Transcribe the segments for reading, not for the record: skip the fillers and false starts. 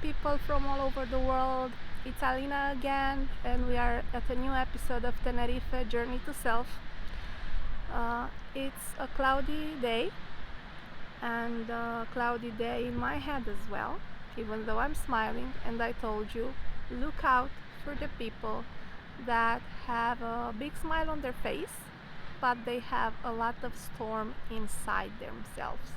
people from all over the world. It's Alina again, and we are at a new episode of Tenerife Journey to Self. It's a cloudy day, and a cloudy day in my head as well, even though I'm smiling. And I told you, look out for the people that have a big smile on their face, but they have a lot of storm inside themselves.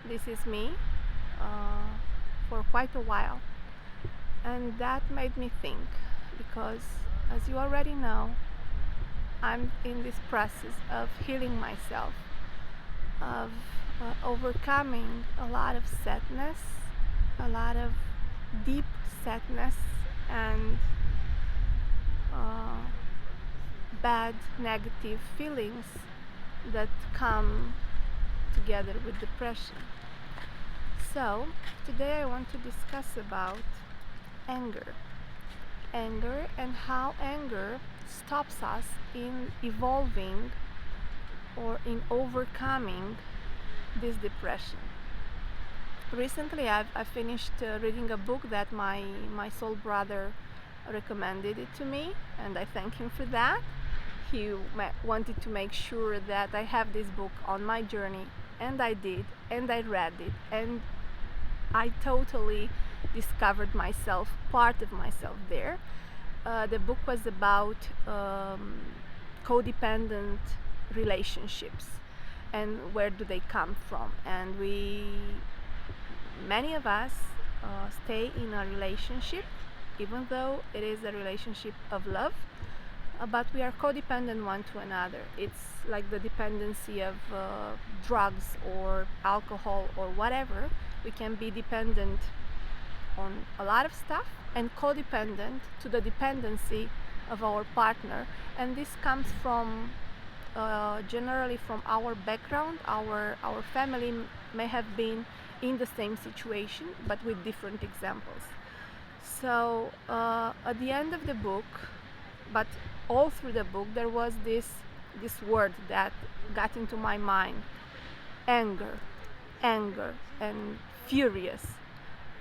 This is me for quite a while, and that made me think because, as you already know, I'm in this process of healing myself, of overcoming a lot of sadness, a lot of deep sadness, and bad negative feelings that come together with depression. So today I want to discuss about anger and how anger stops us in evolving or in overcoming this depression. Recently I finished reading a book that my soul brother recommended it to me, and I thank him for that. He wanted to make sure that I have this book on my journey, and I did, and I read it, and I totally discovered myself, part of myself there. The book was about codependent relationships and where do they come from. And many of us stay in a relationship, even though it is a relationship of love, but we are codependent one to another. It's like the dependency of drugs or alcohol or whatever. We can be dependent on a lot of stuff and codependent to the dependency of our partner, and this comes from generally from our background. Our family may have been in the same situation but with different examples. So at the end of the book, but all through the book, there was this word that got into my mind: anger, and furious.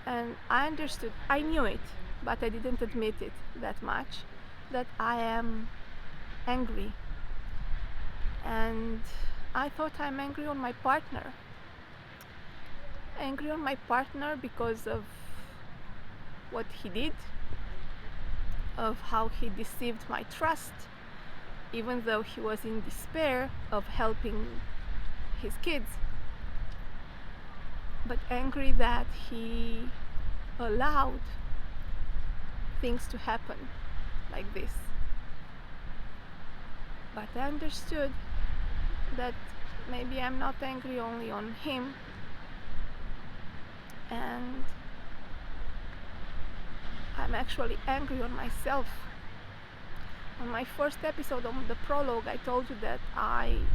And I understood, I knew it, but I didn't admit it that much, that I am angry. And I thought I'm angry on my partner. Angry on my partner because of what he did, of how he deceived my trust, even though he was in despair of helping his kids. But angry that he allowed things to happen like this. But I understood that maybe I'm not angry only on him, and I'm actually angry on myself. On my first episode of the prologue, I told you that I'm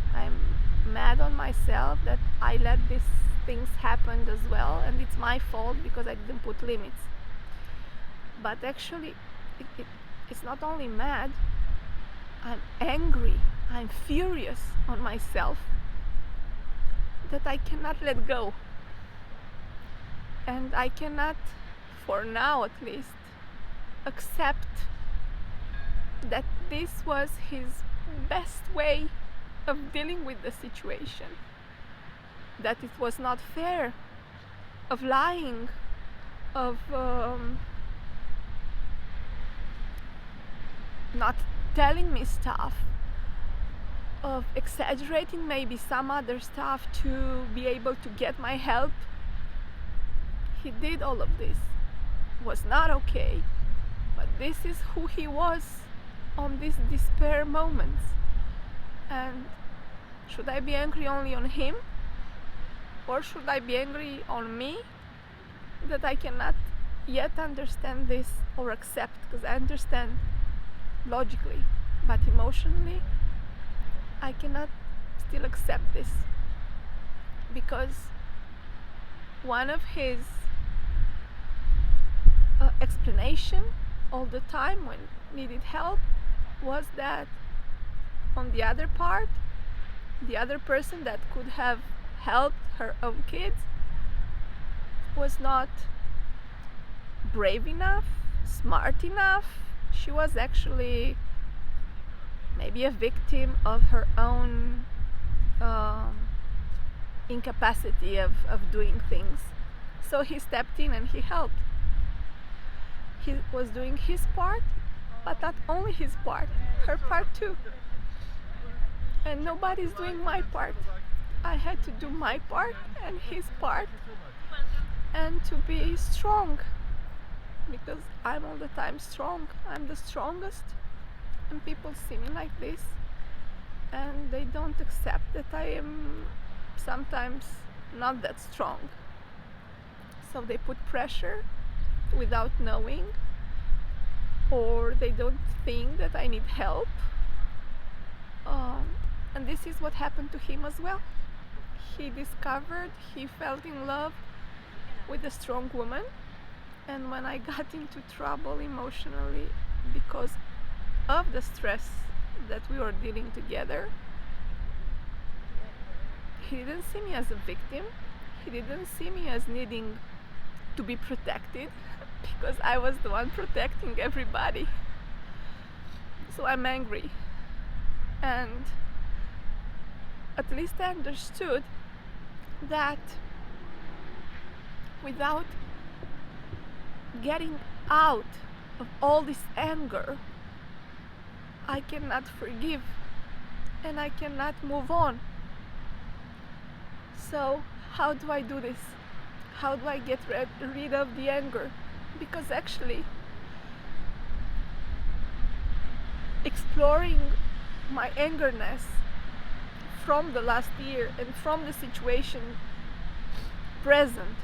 mad on myself, that I let these things happen as well, and it's my fault because I didn't put limits. But actually, it's not only mad, I'm angry, I'm furious on myself that I cannot let go. And I cannot, for now at least, accept that this was his best way of dealing with the situation, that it was not fair, of lying, of not telling me stuff, of exaggerating maybe some other stuff to be able to get my help. He did all of this. It was not okay, but this is who he was on these despair moments. And should I be angry only on him, or should I be angry on me that I cannot yet understand this or accept? Because I understand logically, but emotionally I cannot still accept this, because one of his explanation all the time when needed help was that on the other part, the other person that could have helped her own kids was not brave enough, smart enough. She was actually maybe a victim of her own incapacity of doing things. So he stepped in and he helped. He was doing his part, but not only his part, her part too. And nobody's doing my part. I had to do my part and his part, and to be strong, because I'm all the time strong. I'm the strongest, and people see me like this, and they don't accept that I am sometimes not that strong. So they put pressure without knowing, or they don't think that I need help. And this is what happened to him as well. He fell in love with a strong woman, and when I got into trouble emotionally because of the stress that we were dealing together, he didn't see me as a victim. He didn't see me as needing to be protected because I was the one protecting everybody. So I'm angry, and at least I understood that without getting out of all this anger, I cannot forgive and I cannot move on. So how do I do this? How do I get rid of the anger? Because actually, exploring my angerness from the last year and from the situation present,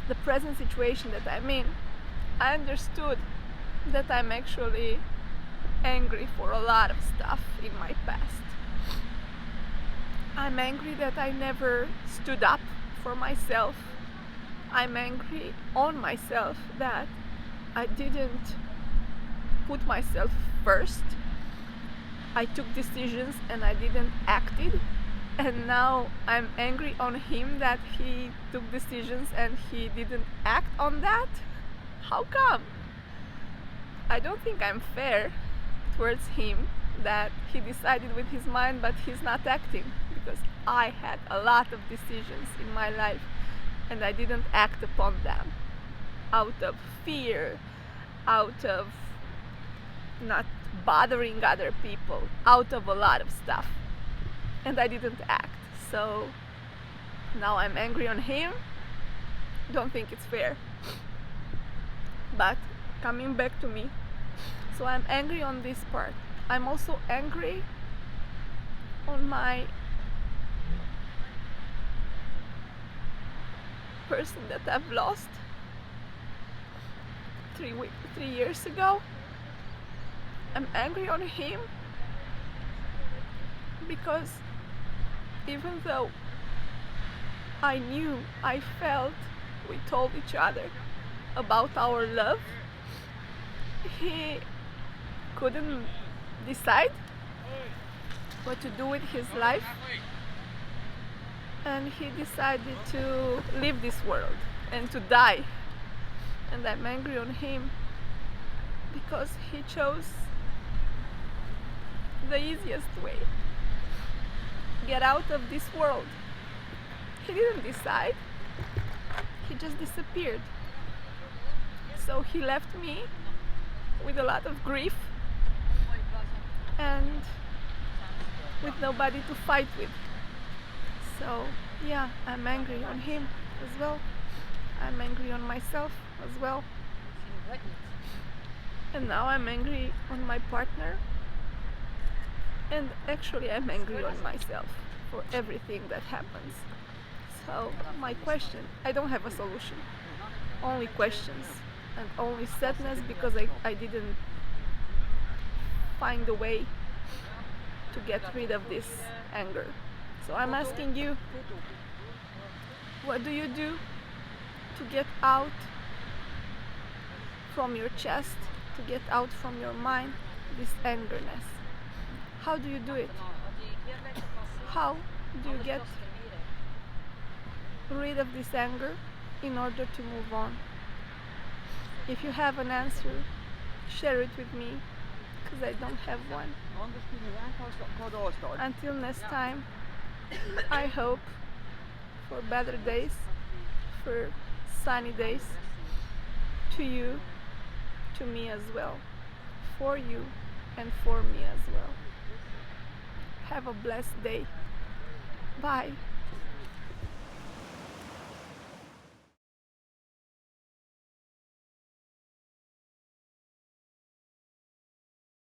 the present situation that I'm in, I understood that I'm actually angry for a lot of stuff in my past. I'm angry that I never stood up for myself. I'm angry on myself that I didn't put myself first. I took decisions and I didn't act it. And now I'm angry on him that he took decisions and he didn't act on that. How come? I don't think I'm fair towards him that he decided with his mind but he's not acting, because I had a lot of decisions in my life and I didn't act upon them out of fear, out of not bothering other people, out of a lot of stuff, and I didn't act. So now I'm angry on him. Don't think it's fair. But coming back to me, so I'm angry on this part. I'm also angry on my person that I've lost 3 years ago. I'm angry on him because even though I knew, I felt, we told each other about our love, he couldn't decide what to do with his life, and he decided to leave this world and to die. And I'm angry on him because he chose the easiest way, get out of this world. He didn't decide, he just disappeared. So he left me with a lot of grief and with nobody to fight with. So yeah, I'm angry on him as well. I'm angry on myself as well. And now I'm angry on my partner. And actually I'm angry on myself for everything that happens. So my question, I don't have a solution. Only questions and only sadness because I didn't find a way to get rid of this anger. So I'm asking you, what do you do to get out from your chest, to get out from your mind this angerness? How do you do it? How do you get rid of this anger in order to move on? If you have an answer, share it with me, because I don't have one. Until next time, I hope for better days, for sunny days, to you, to me as well, for you and for me as well. Have a blessed day. Bye.